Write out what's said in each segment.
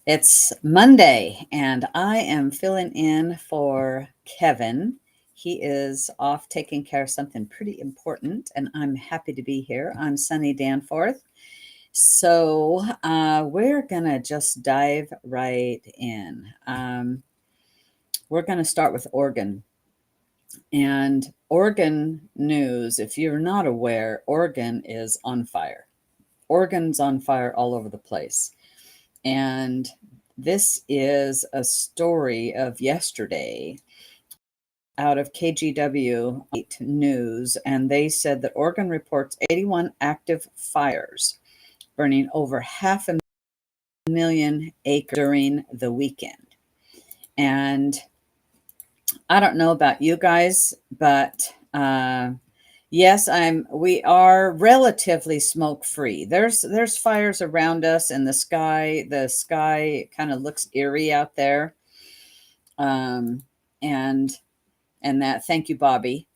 It's Monday, and I am filling in for Kevin. He is off taking care of something pretty important, and I'm happy to be here. I'm Sunny Danforth. We're going to just dive right in. We're going to start with Oregon. And Oregon news, if you're not aware, Oregon is on fire. Oregon's on fire all over the place. And this is a story of yesterday out of KGW News, and they said that Oregon reports 81 active fires, burning over 500,000 acres during the weekend. And I don't know about you guys, but yes, we are relatively smoke free. There's fires around us, and the sky kind of looks eerie out there. And that, thank you, Bobby.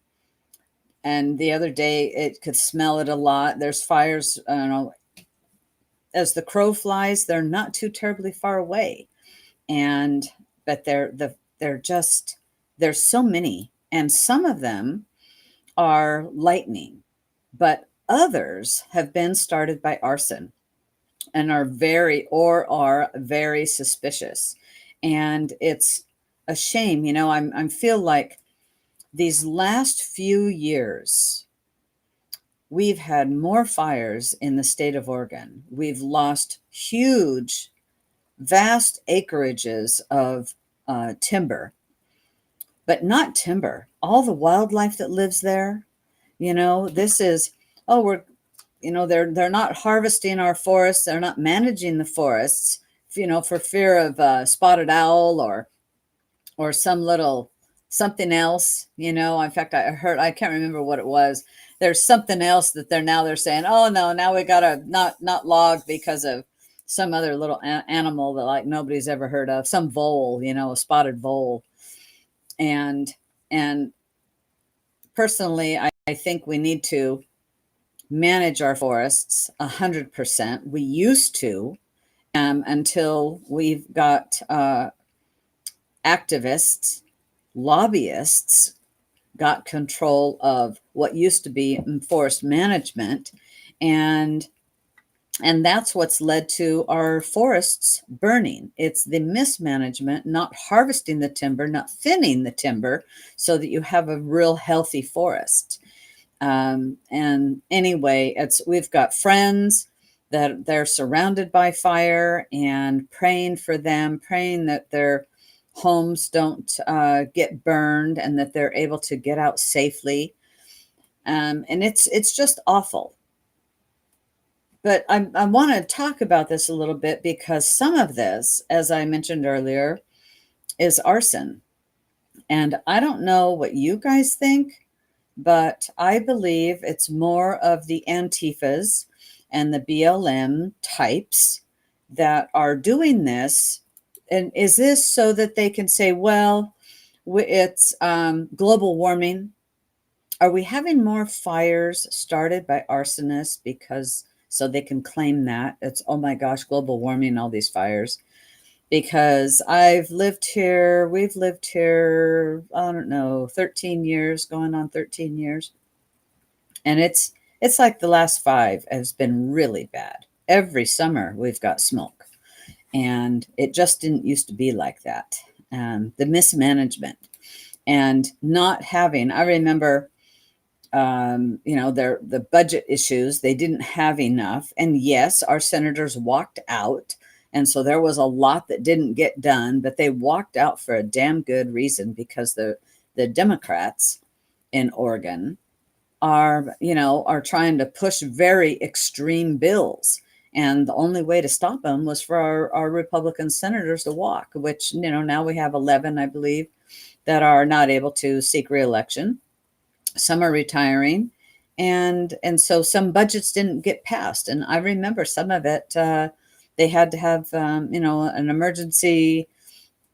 And the other day it could smell it a lot. There's fires, I don't know, as the crow flies, they're not too terribly far away. But there's so many, and some of them are lightning, but others have been started by arson and are very suspicious. And it's a shame, I feel like these last few years we've had more fires in the state of Oregon. We've lost huge, vast acreages of timber, but not timber. All the wildlife that lives there, this is, they're not harvesting our forests. They're not managing the forests, for fear of spotted owl or some little something else. In fact, I can't remember what it was. There's something else that they're saying, oh no, now we gotta not log because of some other little animal that like nobody's ever heard of, some vole, a spotted vole. And personally, I think we need to manage our forests 100%. We used to, until we've got activists, lobbyists got control of what used to be forest management, and that's what's led to our forests burning. It's the mismanagement, not harvesting the timber, not thinning the timber so that you have a real healthy forest. And anyway, we've got friends that they're surrounded by fire, and praying for them, praying that their homes don't get burned and that they're able to get out safely. And it's just awful. But I want to talk about this a little bit because some of this, as I mentioned earlier, is arson. And I don't know what you guys think, but I believe it's more of the Antifas and the BLM types that are doing this. And is this so that they can say, well, it's global warming? Are we having more fires started by arsonists so they can claim that it's, oh my gosh, global warming, all these fires? Because we've lived here, I don't know, 13 years, going on 13 years. And it's like the last 5 has been really bad. Every summer we've got smoke. And it just didn't used to be like that. The mismanagement and not having, I remember, the budget issues, they didn't have enough. And yes, our senators walked out. And so there was a lot that didn't get done, but they walked out for a damn good reason, because the Democrats in Oregon are trying to push very extreme bills. And the only way to stop them was for our Republican senators to walk, which, now we have 11, I believe, that are not able to seek reelection. Some are retiring. And so some budgets didn't get passed. And I remember some of it, they had to have, an emergency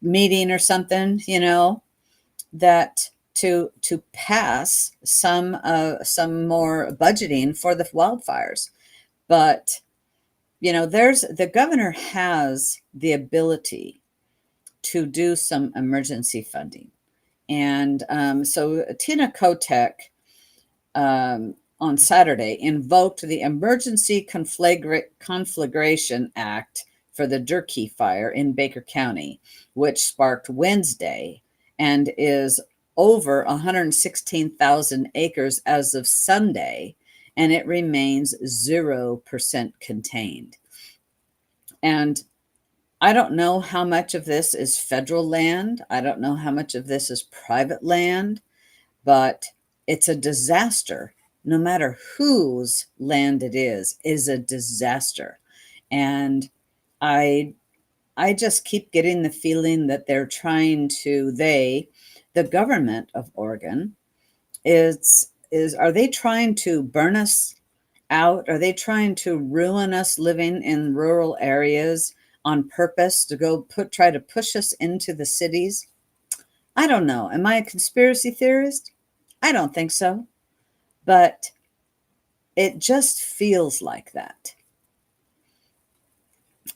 meeting or something, that to pass some more budgeting for the wildfires. But the governor has the ability to do some emergency funding. And so Tina Kotek on Saturday invoked the Emergency Conflagration Act for the Durkee fire in Baker County, which sparked Wednesday and is over 116,000 acres as of Sunday, and it remains 0% contained. And I don't know how much of this is federal land. I don't know how much of this is private land, but it's a disaster. No matter whose land it is a disaster. And I I just keep getting the feeling that they're trying to, the government of Oregon, are they trying to burn us out? Are they trying to ruin us living in rural areas on purpose to try to push us into the cities? I don't know. Am I a conspiracy theorist? I don't think so. But it just feels like that.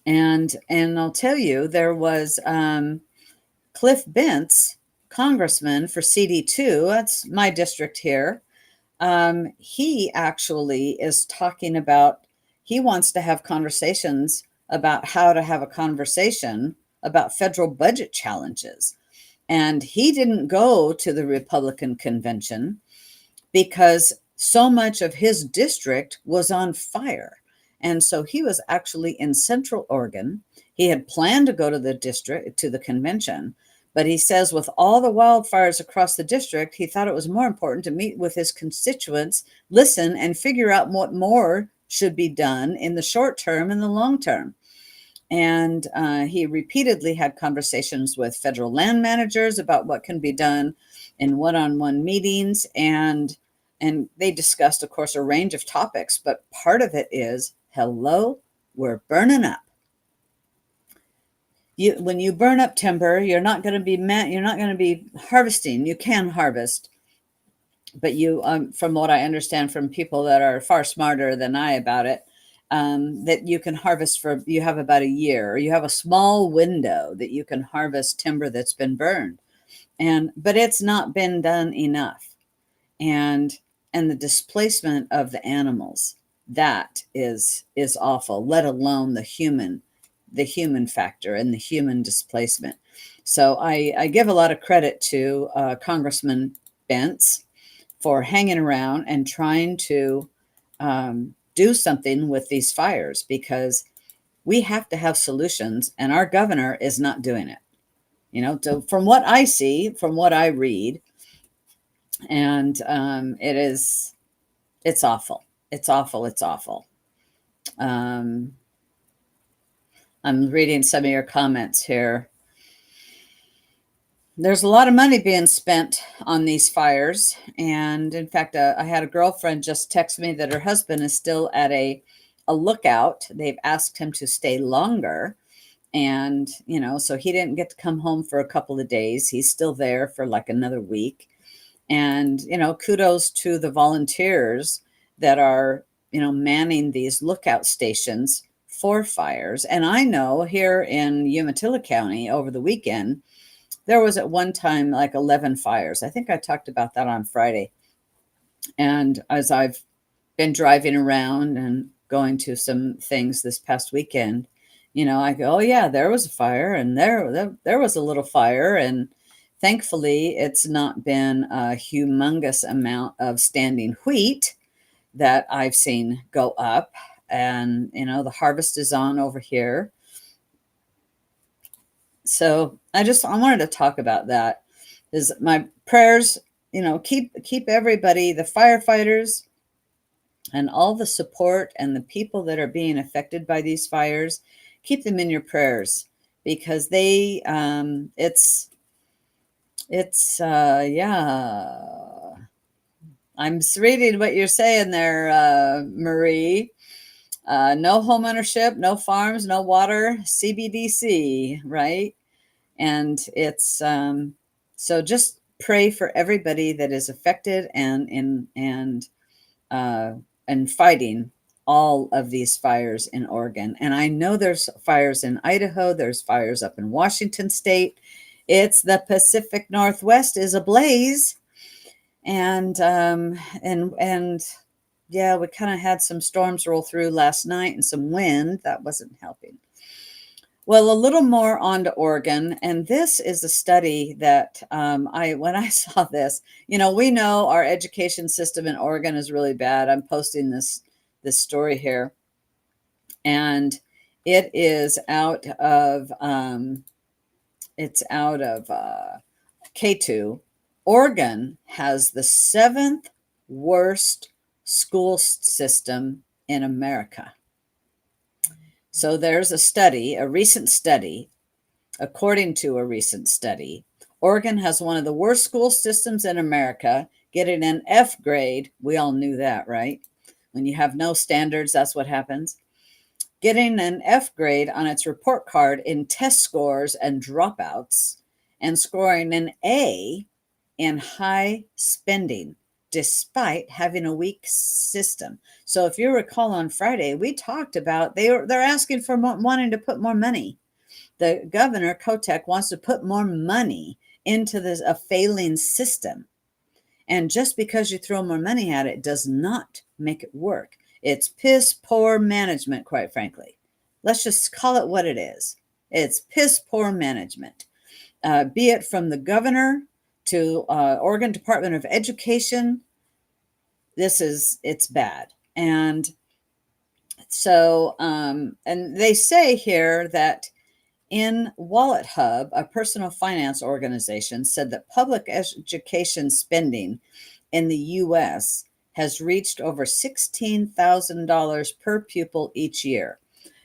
And I'll tell you, there was Cliff Bentz, congressman for CD2. That's my district here. He actually is talking about, he wants to have conversations about how to have a conversation about federal budget challenges. And he didn't go to the Republican convention because so much of his district was on fire. And so he was actually in Central Oregon. He had planned to go to the convention, but he says with all the wildfires across the district, he thought it was more important to meet with his constituents, listen, and figure out what more should be done in the short term and the long term. And he repeatedly had conversations with federal land managers about what can be done in one-on-one meetings. And they discussed, of course, a range of topics, but part of it is, hello, we're burning up. When you burn up timber, you're not going to be harvesting. You can harvest, but from what I understand from people that are far smarter than I about it, that you can harvest you have about a year, or you have a small window that you can harvest timber that's been burned. But it's not been done enough. And the displacement of the animals, that is awful, let alone the human factor and the human displacement. So I give a lot of credit to Congressman Bentz for hanging around and trying to do something with these fires, because we have to have solutions, and our governor is not doing it. From what I see, from what I read, and it's awful. It's awful. It's awful. I'm reading some of your comments here. There's a lot of money being spent on these fires. And in fact, I had a girlfriend just text me that her husband is still at a lookout. They've asked him to stay longer. And, so he didn't get to come home for a couple of days. He's still there for like another week. And, kudos to the volunteers that are, manning these lookout stations for fires. And I know here in Umatilla County over the weekend, there was at one time like 11 fires. I think I talked about that on Friday. And as I've been driving around and going to some things this past weekend, I go, oh yeah, there was a fire, and there was a little fire. And thankfully, it's not been a humongous amount of standing wheat that I've seen go up. And, the harvest is on over here. So I wanted to talk about that. Is my prayers, keep everybody, the firefighters and all the support and the people that are being affected by these fires, keep them in your prayers, because yeah. I'm reading what you're saying there, Marie. No home ownership, no farms, no water, CBDC, right? And it's so just pray for everybody that is affected and fighting all of these fires in Oregon. And I know there's fires in Idaho, there's fires up in Washington state. It's the Pacific Northwest is ablaze. And yeah, we kind of had some storms roll through last night and some wind that wasn't helping. Well, a little more on to Oregon, and this is a study that when I saw this, we know our education system in Oregon is really bad. I'm posting this story here, and it is out of K2. Oregon has the 7th worst school system in America. So there's a recent study. According to a recent study, Oregon has one of the worst school systems in America, getting an F grade. We all knew that, right? When you have no standards, that's what happens. Getting an F grade on its report card in test scores and dropouts, and scoring an A in high spending, despite having a weak system. So if you recall on Friday, we talked about they're asking for wanting to put more money. The governor, Kotek, wants to put more money into a failing system. And just because you throw more money at it does not make it work. It's piss poor management, quite frankly. Let's just call it what it is. It's piss poor management. Be it from the governor to Oregon Department of Education, it's bad. And so, and they say here that in Wallet Hub, a personal finance organization, said that public education spending in the U.S. has reached over $16,000 per pupil each year.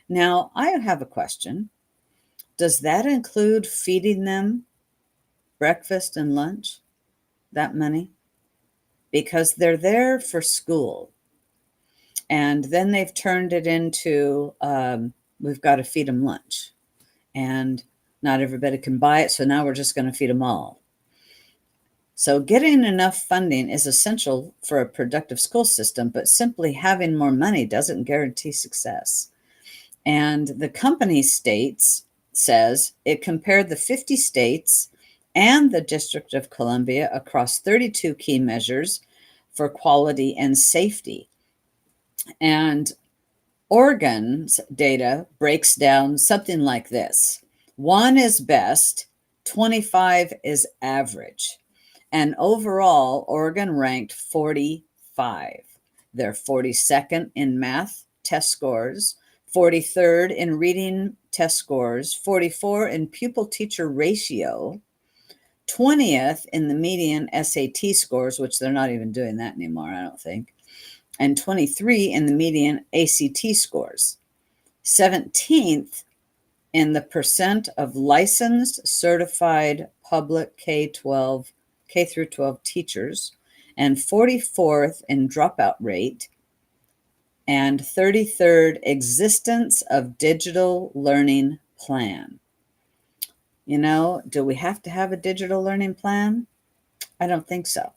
Now, I have a question. Does that include feeding them breakfast and lunch, that money? Because they're there for school. And then they've turned it into, we've got to feed them lunch. And not everybody can buy it, so now we're just going to feed them all. So getting enough funding is essential for a productive school system, but simply having more money doesn't guarantee success. And the company says it compared the 50 states and the District of Columbia across 32 key measures for quality and safety. And Oregon's data breaks down something like this. 1 is best, 25 is average. And overall, Oregon ranked 45. They're 42nd in math test scores, 43rd in reading test scores, 44 in pupil-teacher ratio, 20th in the median SAT scores, which they're not even doing that anymore, I don't think, and 23 in the median ACT scores, 17th in the percent of licensed certified public K through 12 teachers, and 44th in dropout rate, and 33rd existence of digital learning plan. Do we have to have a digital learning plan? I don't think so.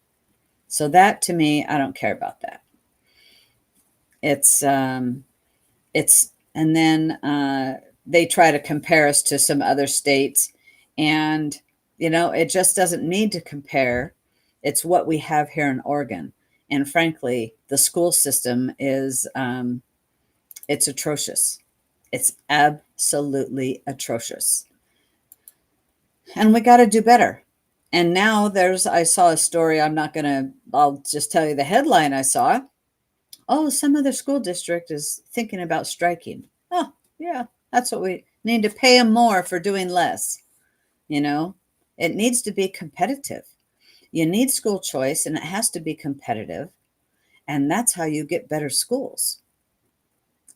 So that, to me, I don't care about that. And then they try to compare us to some other states, and it just doesn't need to compare. It's what we have here in Oregon, and frankly, the school system is it's atrocious. It's absolutely atrocious, and we got to do better. And now I saw a story. I'll just tell you the headline I saw. Oh, some other school district is thinking about striking. Oh, yeah, that's what we need, to pay them more for doing less. It needs to be competitive. You need school choice, and it has to be competitive. And that's how you get better schools.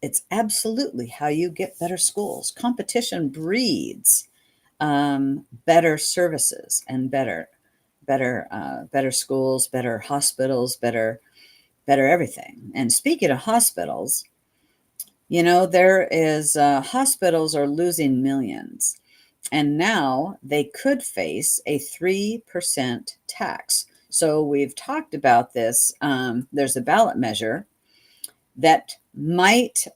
It's absolutely how you get better schools. Competition breeds better services and better schools, better hospitals, better everything. And speaking of hospitals, hospitals are losing millions, and now they could face a 3% tax. So we've talked about this. There's a ballot measure that might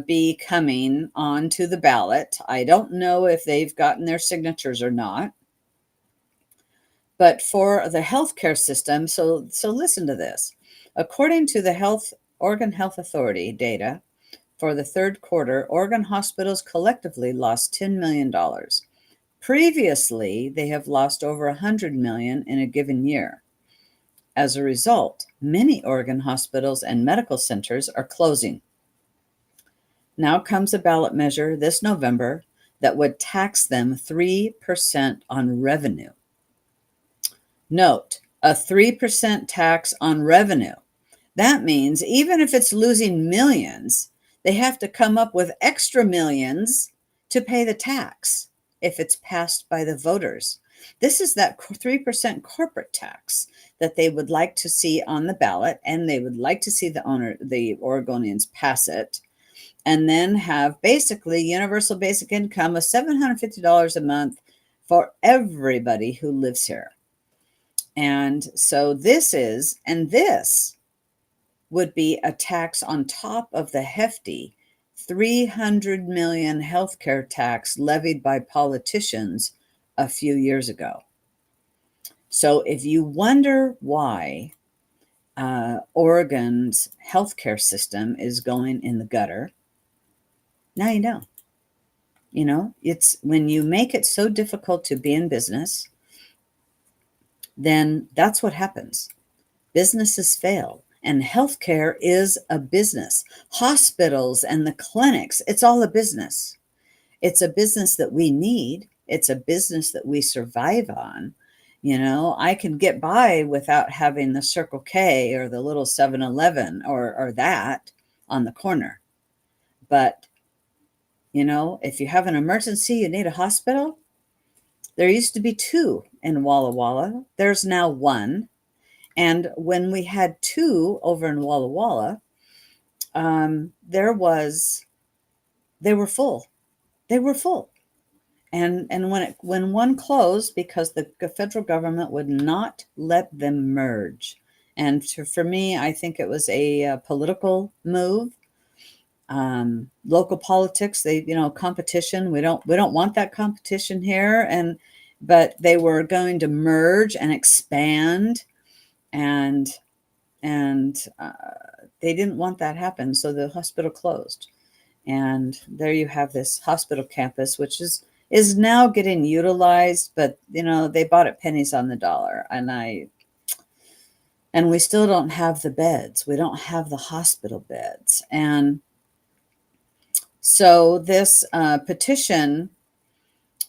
be coming onto the ballot. I don't know if they've gotten their signatures or not. But for the healthcare system, so listen to this. According to the Oregon Health Authority data, for the third quarter, Oregon hospitals collectively lost $10 million. Previously, they have lost over $100 million in a given year. As a result, many Oregon hospitals and medical centers are closing. Now comes a ballot measure this November that would tax them 3% on revenue. Note, a 3% tax on revenue. That means even if it's losing millions, they have to come up with extra millions to pay the tax if it's passed by the voters. This is that 3% corporate tax that they would like to see on the ballot, and they would like to see the Oregonians pass it, and then have basically universal basic income of $750 a month for everybody who lives here. And so this would be a tax on top of the hefty 300 million healthcare tax levied by politicians a few years ago. So if you wonder why Oregon's healthcare system is going in the gutter, now you know. You know, it's when you make it so difficult to be in business, then that's what happens. Businesses fail, and healthcare is a business. Hospitals and the clinics, it's all a business. It's a business that we need. It's a business that we survive on. You know, I can get by without having the Circle K or the little 7-Eleven or that on the corner. But, you know, if you have an emergency, you need a hospital. There used to be 2 in Walla Walla. There's now 1. And when we had 2 over in Walla Walla, they were full. They were full. And when one closed, because the federal government would not let them merge. And for me, I think it was a political move. Local politics, competition. We don't want that competition here. But they were going to merge and expand, and they didn't want that happen. So the hospital closed. And there you have this hospital campus, which is now getting utilized, but they bought it pennies on the dollar, and we still don't have the beds. We don't have the hospital beds. And so this petition,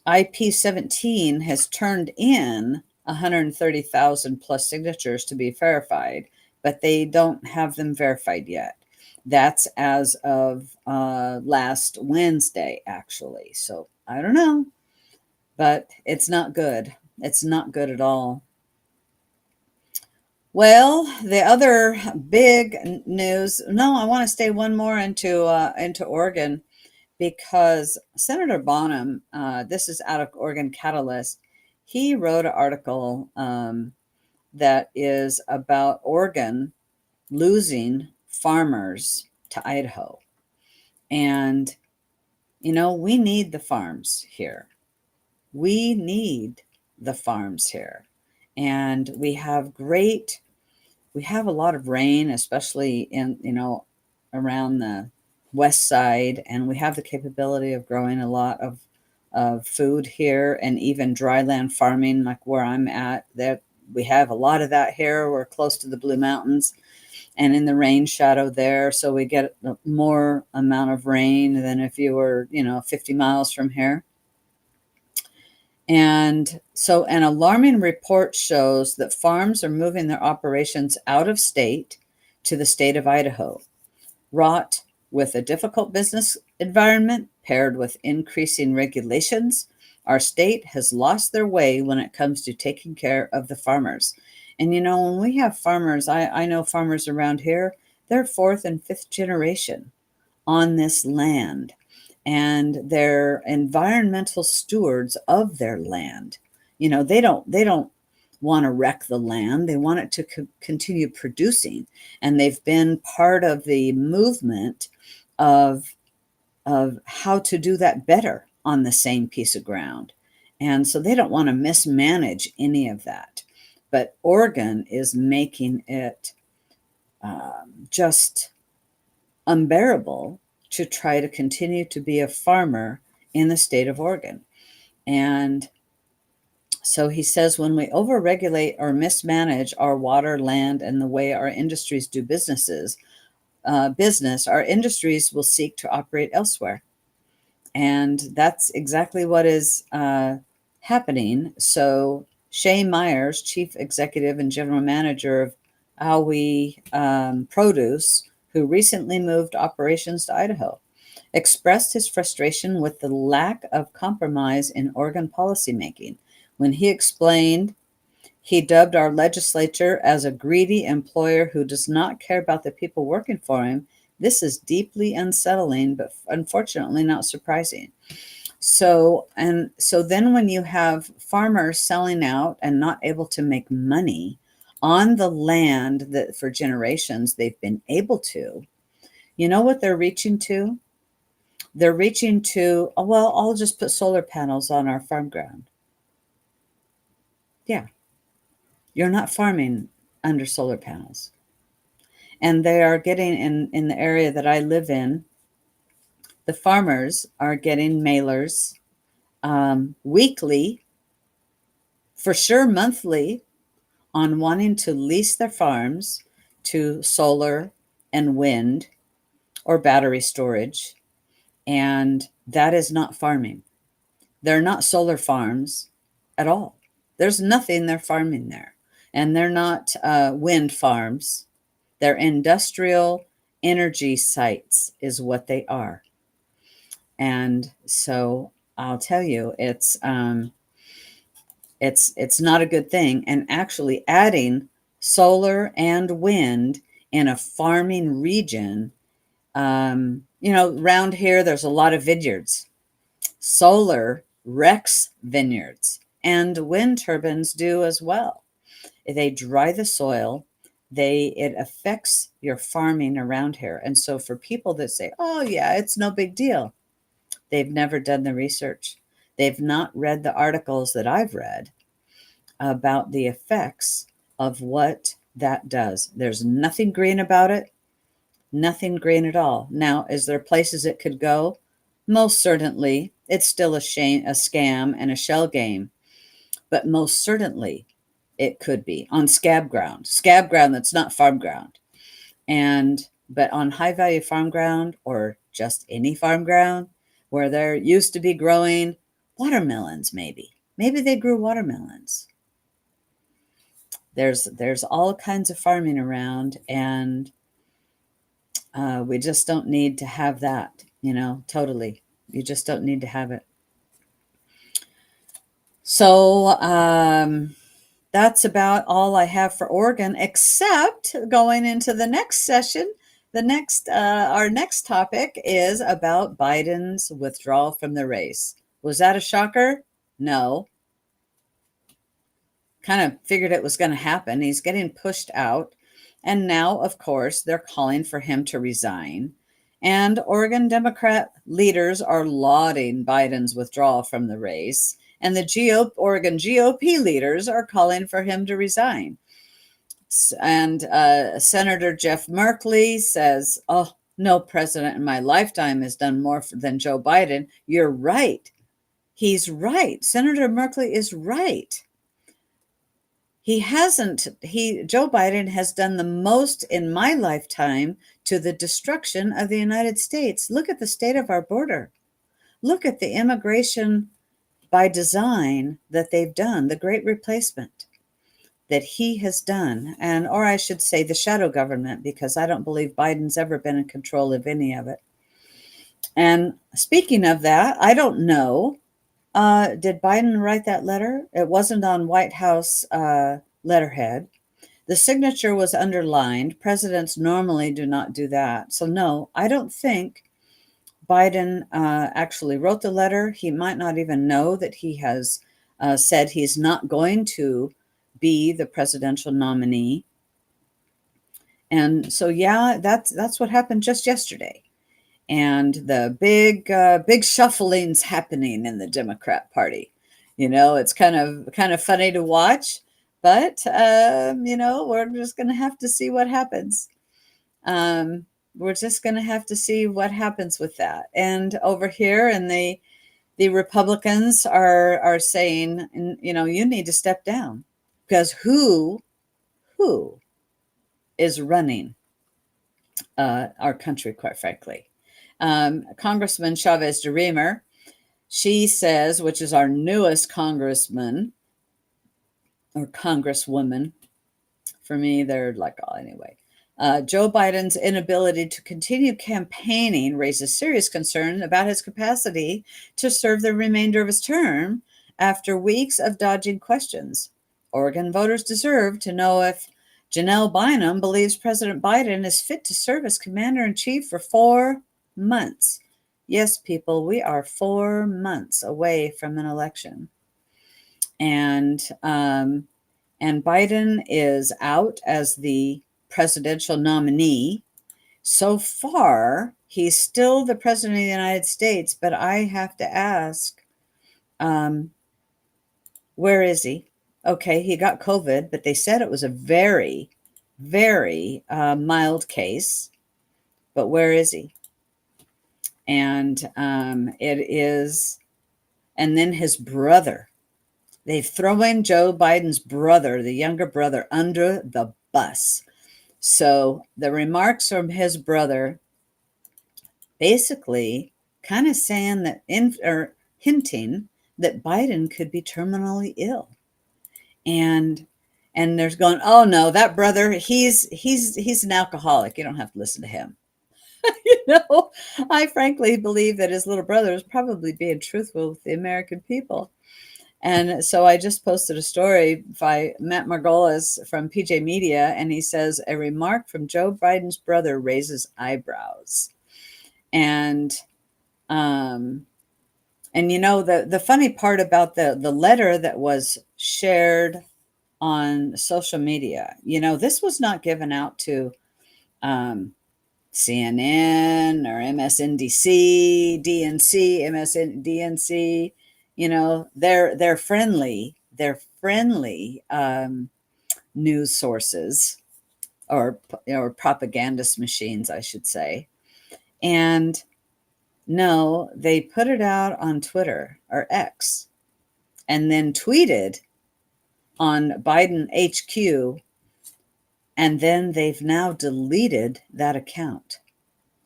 IP17, has turned in 130,000 plus signatures to be verified, but they don't have them verified yet. That's as of last Wednesday, actually. So I don't know, but it's not good. It's not good at all. Well, the other big news. No, I want to stay one more into Oregon, because Senator Bonham, this is out of Oregon Catalyst, he wrote an article that is about Oregon losing farmers to Idaho. And, we need the farms here. We need the farms here. And we have a lot of rain, especially in, around the west side. And we have the capability of growing a lot of food here, and even dryland farming, like where I'm at. That we have a lot of that here. We're close to the Blue Mountains and in the rain shadow there. So we get a more amount of rain than if you were, 50 miles from here. And so an alarming report shows that farms are moving their operations out of state to the state of Idaho, wrought with a difficult business environment paired with increasing regulations. Our state has lost their way when it comes to taking care of the farmers. And, when we have farmers, I know farmers around here, they're 4th and 5th generation on this land. And they're environmental stewards of their land. They don't want to wreck the land. They want it to continue producing. And they've been part of the movement of how to do that better on the same piece of ground. And so they don't want to mismanage any of that. But Oregon is making it just unbearable to try to continue to be a farmer in the state of Oregon. And so he says, when we overregulate or mismanage our water, land, and the way our industries do business, our industries will seek to operate elsewhere. And that's exactly what is happening. So Shay Myers, Chief Executive and General Manager of Aui Produce, who recently moved operations to Idaho, expressed his frustration with the lack of compromise in Oregon policymaking. When he explained, he dubbed our legislature as a greedy employer who does not care about the people working for him. This is deeply unsettling, but unfortunately not surprising. So then when you have farmers selling out and not able to make money on the land that for generations they've been able to, you know what they're reaching to? They're reaching to, oh, well, I'll just put solar panels on our farm ground. Yeah, you're not farming under solar panels. And they are getting, in the area that I live in, the farmers are getting mailers weekly, for sure monthly, on wanting to lease their farms to solar and wind or battery storage. And that is not farming. They're not solar farms at all. There's nothing they're farming there. And they're not wind farms. They're industrial energy sites is what they are. And so I'll tell you, it's not a good thing. And actually adding solar and wind in a farming region, around here, there's a lot of vineyards. Solar wrecks vineyards, and wind turbines do as well. They dry the soil. It affects your farming around here. And so for people that say, oh yeah, it's no big deal, they've never done the research. They've not read the articles that I've read about the effects of what that does. There's nothing green about it. Nothing green at all. Now, is there places it could go? Most certainly. It's still a scam and a shell game. But most certainly it could be on scab ground that's not farm ground. But on high value farm ground, or just any farm ground where there used to be growing watermelons, maybe they grew watermelons. There's all kinds of farming around, and we just don't need to have that, totally. You just don't need to have it. So that's about all I have for Oregon, except going into the next session. Our next topic is about Biden's withdrawal from the race. Was that a shocker? No. Kind of figured it was going to happen. He's getting pushed out. And now, of course, they're calling for him to resign. And Oregon Democrat leaders are lauding Biden's withdrawal from the race. And the Oregon GOP leaders are calling for him to resign. And Senator Jeff Merkley says, oh, no president in my lifetime has done more than Joe Biden. You're right. He's right. Senator Merkley is right. Joe Biden has done the most in my lifetime to the destruction of the United States. Look at the state of our border. Look at the immigration by design that they've done, the great replacement that he has done, or I should say the shadow government, because I don't believe Biden's ever been in control of any of it. And speaking of that, I don't know, did Biden write that letter? It wasn't on White House letterhead. The signature was underlined. Presidents normally do not do that. So no, I don't think Biden actually wrote the letter. He might not even know that he has said he's not going to be the presidential nominee. And so, yeah, that's what happened just yesterday. And the big shuffling's happening in the Democrat Party. It's kind of funny to watch, but we're just going to have to see what happens. We're just going to have to see what happens with that. And over here, and the Republicans are saying, you need to step down, because who is running our country, quite frankly? Congressman Chavez DeRemer, she says, which is our newest congressman or congresswoman. For me, they're like, oh, anyway. Joe Biden's inability to continue campaigning raises serious concern about his capacity to serve the remainder of his term after weeks of dodging questions. Oregon voters deserve to know if Janelle Bynum believes President Biden is fit to serve as commander-in-chief for 4 months. Yes, people, we are 4 months away from an election. And Biden is out as the presidential nominee. So far, he's still the president of the United States, but I have to ask, where is he? Okay, he got COVID, but they said it was a very, very mild case. But where is he? And it is, and then his brother. They've thrown Joe Biden's brother, the younger brother, under the bus. So the remarks from his brother basically kind of saying that, or hinting that Biden could be terminally ill. And there's going, oh no, that brother, he's an alcoholic. You don't have to listen to him. I frankly believe that his little brother is probably being truthful with the American people. And so I just posted a story by Matt Margolis from PJ Media, and he says, a remark from Joe Biden's brother raises eyebrows. And the funny part about the letter that was shared on social media, this was not given out to CNN or MSNBC, DNC, MSN, DNC. They're friendly news sources, or propagandist machines, I should say. And no, they put it out on Twitter or X, and then tweeted on Biden HQ, and then they've now deleted that account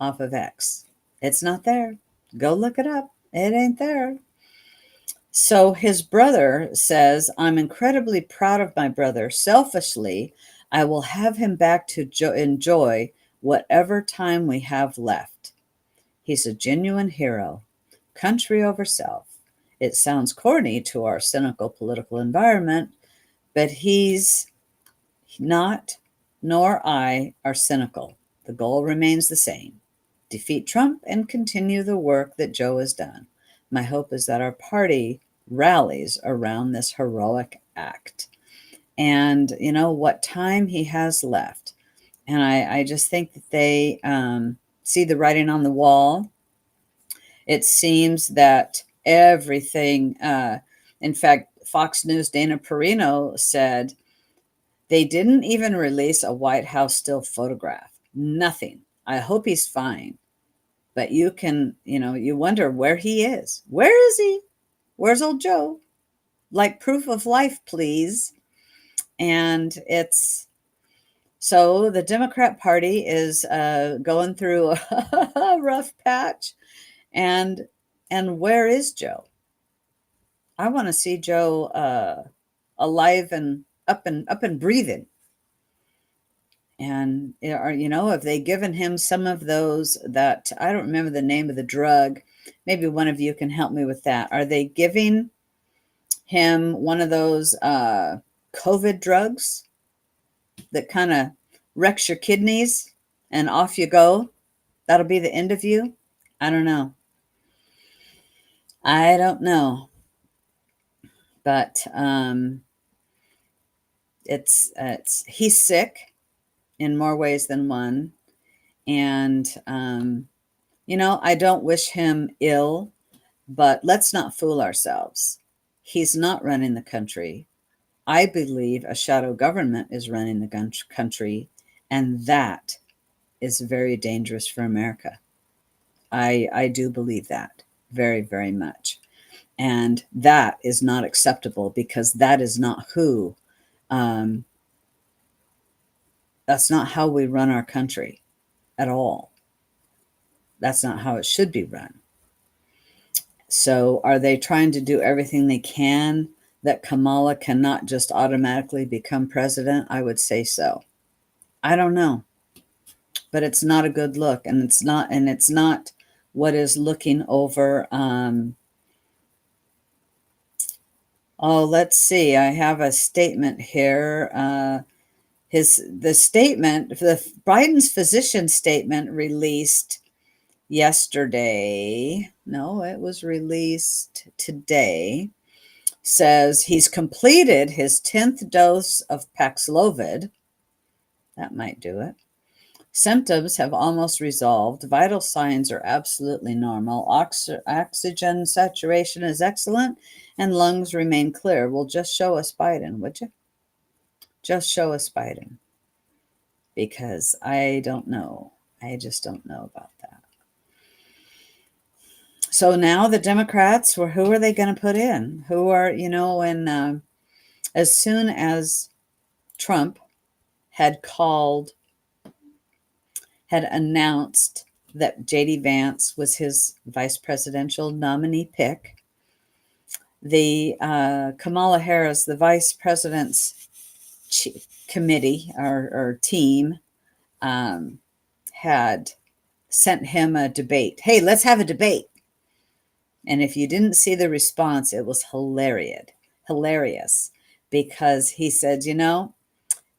off of X. It's not there. Go look it up. It ain't there. So his brother says, I'm incredibly proud of my brother. Selfishly, I will have him back to enjoy whatever time we have left. He's a genuine hero. Country over self. It sounds corny to our cynical political environment, but he's not, nor I, are cynical. The goal remains the same. Defeat Trump and continue the work that Joe has done. My hope is that our party rallies around this heroic act. And what time he has left. And I just think that they see the writing on the wall. It seems that everything, in fact, Fox News' Dana Perino said they didn't even release a White House still photograph. Nothing. I hope he's fine. But you can, you wonder where he is. Where is he? Where's old Joe? Like proof of life, please. And so the Democrat Party is going through a rough patch. And where is Joe? I want to see Joe alive and up and breathing. And have they given him some of those that, I don't remember the name of the drug. Maybe one of you can help me with that. Are they giving him one of those COVID drugs that kind of wrecks your kidneys and off you go? That'll be the end of you? I don't know. But He's sick in more ways than one. And, I don't wish him ill, but let's not fool ourselves. He's not running the country. I believe a shadow government is running the country, and that is very dangerous for America. I do believe that very, very much. And that is not acceptable because that is not um, that's not how we run our country at all. That's not how it should be run. So are they trying to do everything they can that Kamala cannot just automatically become president? I would say so. I don't know, but it's not a good look, and it's not what is looking over. Let's see. I have a statement here. The Biden's physician statement released yesterday. No, it was released today. Says he's completed his 10th dose of Paxlovid. That might do it. Symptoms have almost resolved. Vital signs are absolutely normal. Oxygen saturation is excellent, and lungs remain clear. Well, just show us Biden, would you? Just show us Biden. Because I don't know. I just don't know about that. So now the Democrats, who are they going to put in? Who are, and as soon as Trump had announced that J.D. Vance was his vice presidential nominee pick, the Kamala Harris, the vice president's committee or team, had sent him a debate. Hey, let's have a debate. And if you didn't see the response, it was hilarious, because he said,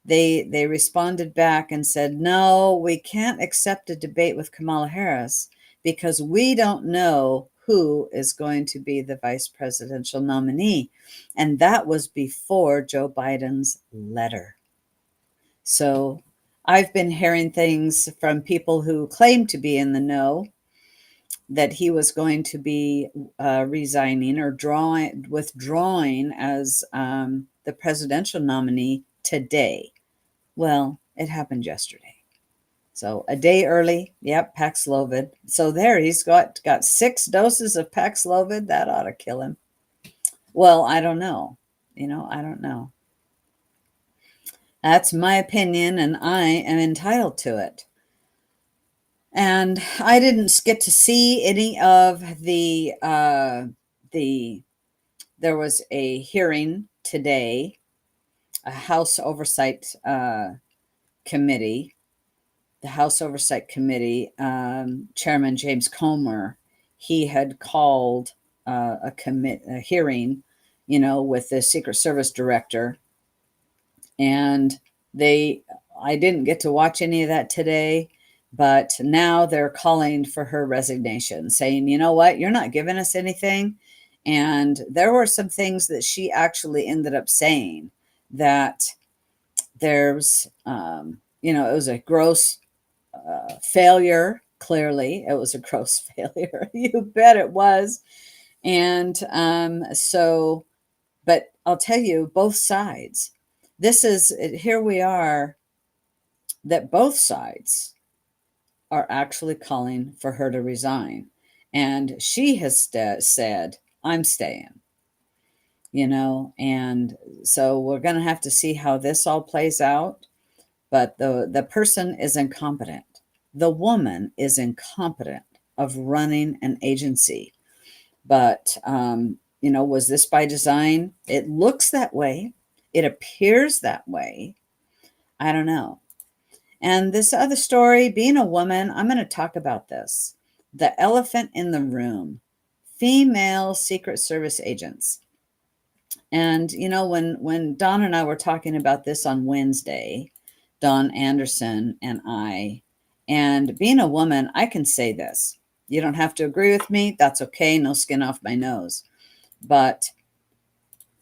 they responded back and said, no, we can't accept a debate with Kamala Harris because we don't know who is going to be the vice presidential nominee. And that was before Joe Biden's letter. So I've been hearing things from people who claim to be in the know that he was going to be resigning or withdrawing as the presidential nominee today. Well, it happened yesterday. So a day early. Yep, Paxlovid. So there, he's got 6 doses of Paxlovid. That ought to kill him. Well, I don't know. I don't know. That's my opinion, and I am entitled to it. And I didn't get to see any of there was a hearing today, a House Oversight Committee. The House Oversight Committee, Chairman James Comer, he had called a hearing, with the Secret Service director. And I didn't get to watch any of that today, but now they're calling for her resignation, saying, you know what, you're not giving us anything. And there were some things that she actually ended up saying that there's, it was a gross failure. Clearly, it was a gross failure. You bet it was. And but I'll tell you, both sides, here we are, that both sides are actually calling for her to resign. And she has said, I'm staying, and so we're going to have to see how this all plays out. But the person is incompetent. The woman is incompetent of running an agency. But, was this by design? It looks that way. It appears that way. I don't know. And this other story, being a woman, I'm going to talk about this. The elephant in the room, female Secret Service agents. And, when Don and I were talking about this on Wednesday, Don Anderson and I, and being a woman, I can say this. You don't have to agree with me. That's okay. No skin off my nose. But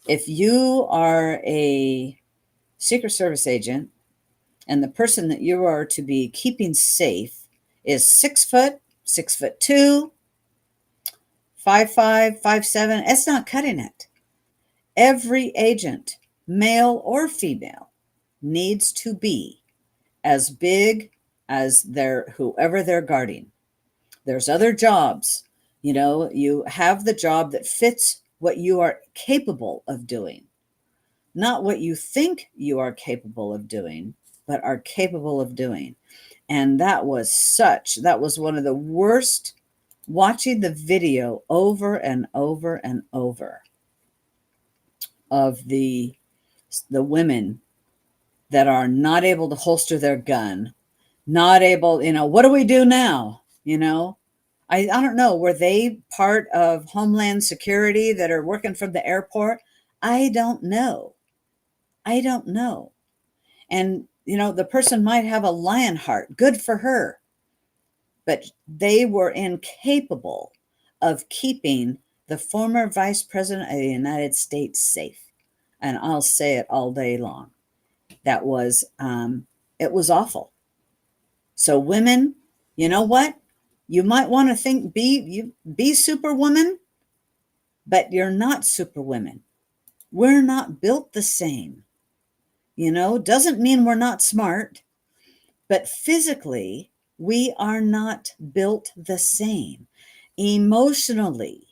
if you are a Secret Service agent, and the person that you are to be keeping safe is 6 foot, 6'2", 5'5", 5'7", it's not cutting it. Every agent, male or female, needs to be as big as whoever they're guarding. There's other jobs. You have the job that fits what you are capable of doing, not what you think you are capable of doing, but are capable of doing. And that was one of the worst, watching the video over and over and over of the women that are not able to holster their gun, not able, what do we do now? I don't know. Were they part of Homeland Security that are working from the airport? I don't know. I don't know. And, the person might have a lion heart. Good for her. But they were incapable of keeping the former Vice President of the United States safe. And I'll say it all day long. It was awful. So women, you know what? You might want to think, be superwoman, but you're not superwomen. We're not built the same. Doesn't mean we're not smart, but physically, we are not built the same. Emotionally,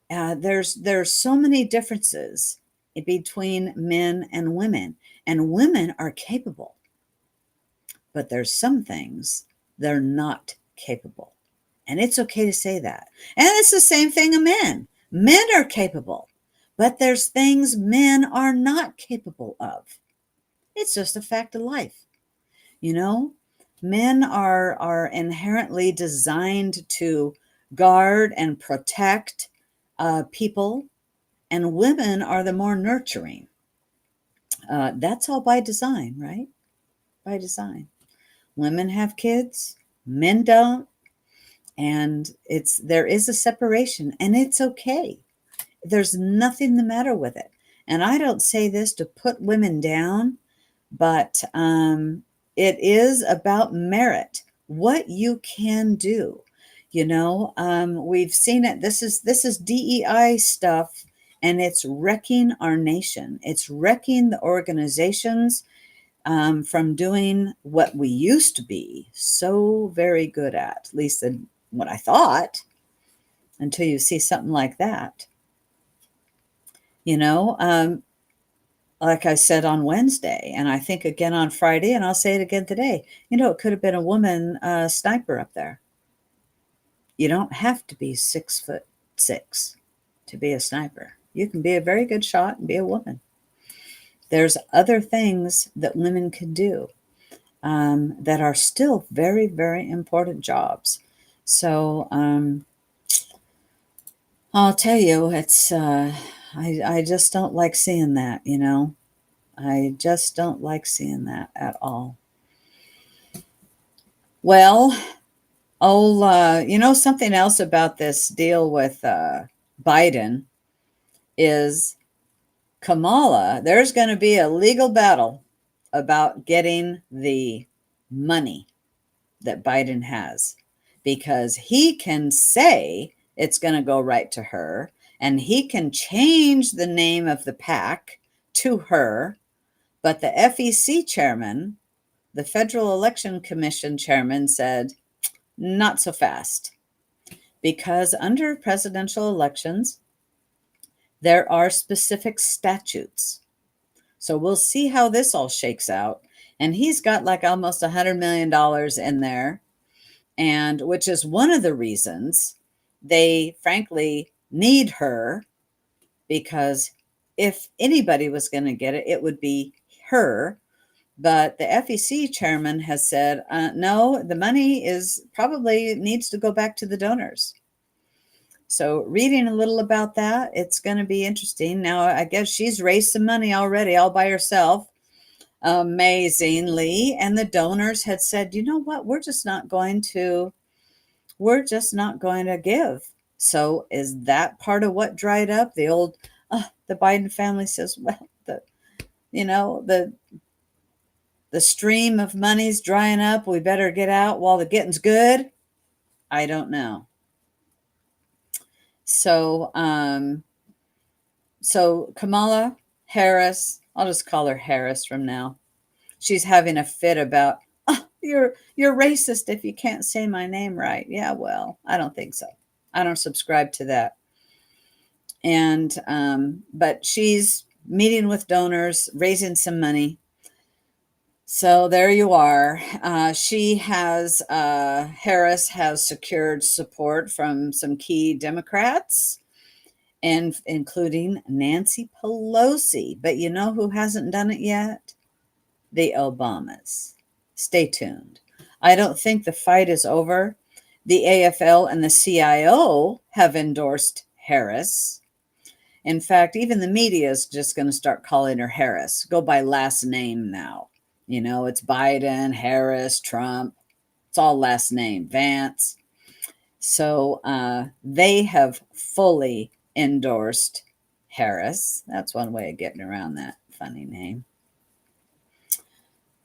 there's so many differences between men and women are capable, but there's some things they're not capable. And it's okay to say that. And it's the same thing of men. Men are capable, but there's things men are not capable of. It's just a fact of life. Men are inherently designed to guard and protect people, and women are the more nurturing. That's all by design, right? By design. Women have kids, men don't. And there is a separation, and it's okay. There's nothing the matter with it. And I don't say this to put women down, but it is about merit, what you can do. We've seen it. This is DEI stuff, and it's wrecking our nation. It's wrecking the organizations from doing what we used to be so very good at least what I thought, until you see something like that. Like I said on Wednesday, and I think again on Friday, and I'll say it again today, it could have been a woman sniper up there. You don't have to be 6'6" to be a sniper. You can be a very good shot and be a woman. There's other things that women can do that are still very, very important jobs. So I'll tell you, it's I just don't like seeing that, I just don't like seeing that at all. Well, something else about this deal with Biden is Kamala. There's going to be a legal battle about getting the money that Biden has, because he can say it's going to go right to her, and he can change the name of the PAC to her. But the FEC chairman, the Federal Election Commission chairman, said, not so fast, because under presidential elections, there are specific statutes. So we'll see how this all shakes out. And he's got like almost $100 million in there, and which is one of the reasons they frankly need her, because if anybody was going to get it, it would be her. But the FEC chairman has said, no, the money probably needs to go back to the donors. So reading a little about that, it's going to be interesting. Now, I guess she's raised some money already all by herself, amazingly. And the donors had said, you know what, we're just not going to give. So is that part of what dried up? The Biden family says, well, the The stream of money's drying up. We better get out while the getting's good. I don't know. So, so Kamala Harris, I'll just call her Harris from now. She's having a fit about, oh, you're racist if you can't say my name right. Yeah, well, I don't think so. I don't subscribe to that. And but she's meeting with donors, raising some money. So there you are. Harris has secured support from some key Democrats, and including Nancy Pelosi. But you know who hasn't done it yet? The Obamas. Stay tuned. I don't think the fight is over. The AFL and the CIO have endorsed Harris. In fact, even the media is just going to start calling her Harris. Go by last name now. You know, it's Biden, Harris, Trump. It's all last name, Vance. So they have fully endorsed Harris. That's one way of getting around that funny name.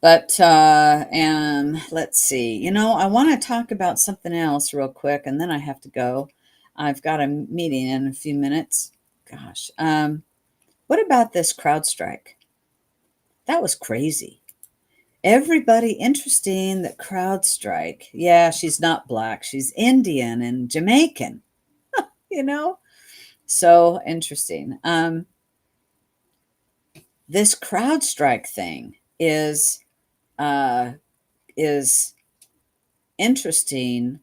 But, and let's see, you know, I want to talk about something else real quick, and then I have to go. I've got a meeting in a few minutes. Gosh. What about this CrowdStrike? That was crazy. Everybody, interesting that CrowdStrike, yeah, she's not black, she's Indian and Jamaican, you know? So interesting. This CrowdStrike thing is interesting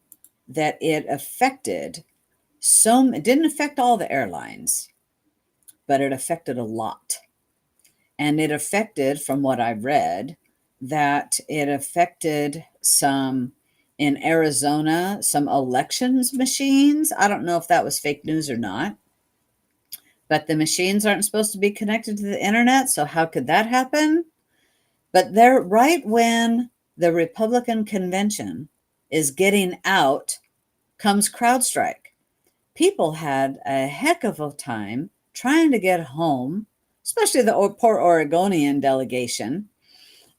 that it didn't affect all the airlines, but it affected a lot. And it affected, from what I've read, that it affected some in Arizona, some elections machines. I don't know if that was fake news or not, but the machines aren't supposed to be connected to the internet. So how could that happen? But they're right when the Republican convention is getting out, comes CrowdStrike. People had a heck of a time trying to get home, especially the poor Oregonian delegation.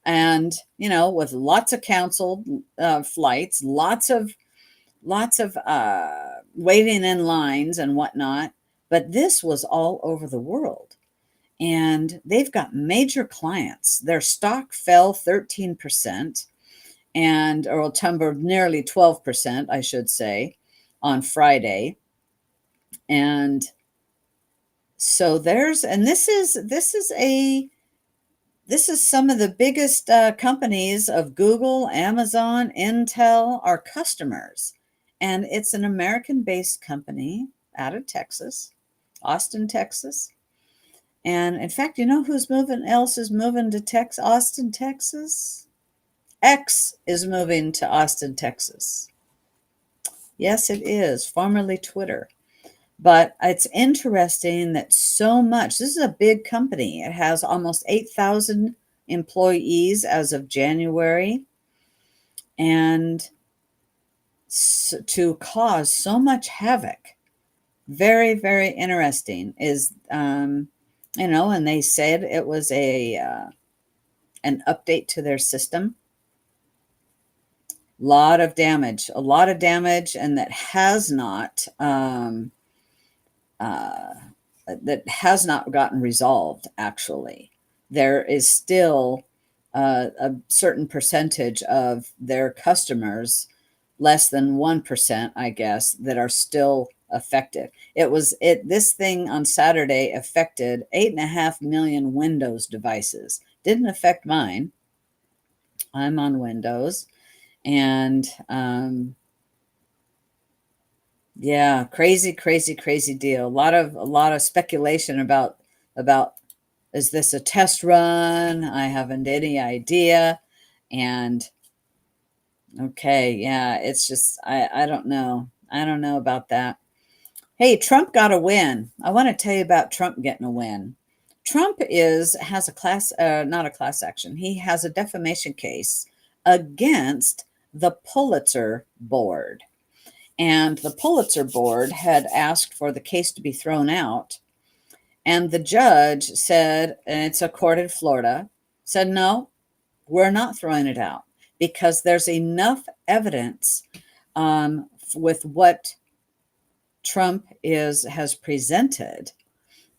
And, you know, with lots of canceled flights, lots of waiting in lines and whatnot. But this was all over the world. And they've got major clients. Their stock fell 13% or tumbled nearly 12%, I should say, on Friday. And so this is some of the biggest companies of Google, Amazon, Intel are customers. And it's an American-based company out of Texas, Austin, Texas. And in fact, you know who's moving to Austin, Texas? X is moving to Austin, Texas. Yes, it is, formerly Twitter. But it's interesting that so much, this is a big company. It has almost 8,000 employees as of January. And to cause so much havoc, very, very interesting is, you know, and they said it was an update to their system. A lot of damage, and that has not gotten resolved. Actually, there is still a certain percentage of their customers, less than 1%, I guess, that are still affected. This thing on Saturday affected 8.5 million Windows devices. Didn't affect mine. I'm on Windows. And yeah, crazy deal. A lot of speculation about is this a test run? I haven't any idea. And okay, yeah, it's just I don't know. I don't know about that. Hey, Trump got a win. I want to tell you about Trump getting a win. Trump has not a class action. He has a defamation case against the Pulitzer board. And the Pulitzer board had asked for the case to be thrown out. And the judge said, and it's a court in Florida, said, no, We're not throwing it out because there's enough evidence with what Trump has presented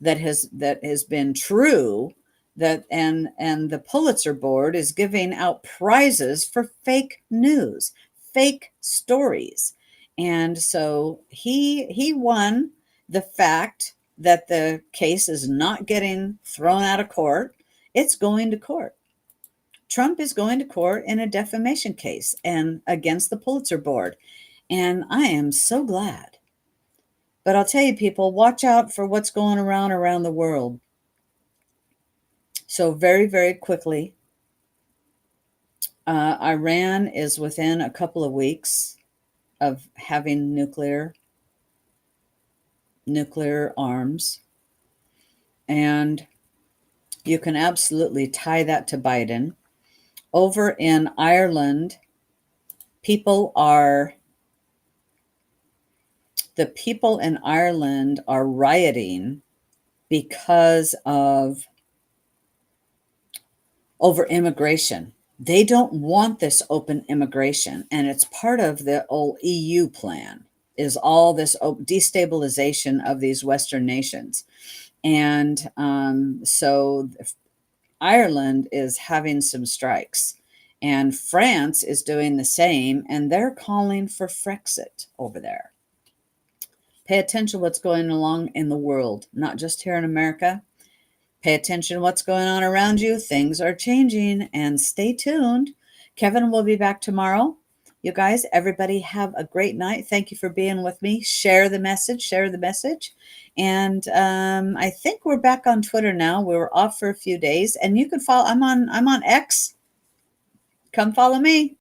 that has been true, that and the Pulitzer board is giving out prizes for fake news, fake stories. And so he won the fact that the case is not getting thrown out of court. It's going to court. Trump is going to court in a defamation case and against the Pulitzer board. And I am so glad. But I'll tell you, people, watch out for what's going around the world. So very, very quickly, Iran is within a couple of weeks of having nuclear arms. And you can absolutely tie that to Biden. Over in Ireland, the people in Ireland are rioting because of over immigration. They don't want this open immigration, and it's part of the old EU plan, is all this destabilization of these Western nations. And so Ireland is having some strikes, and France is doing the same, and they're calling for Frexit over there. Pay attention to what's going along in the world, not just here in America. Pay attention to what's going on around you. Things are changing, and stay tuned. Kevin will be back tomorrow. You guys, everybody have a great night. Thank you for being with me. Share the message. And I think we're back on Twitter now. We were off for a few days, and you can follow. I'm on X. Come follow me.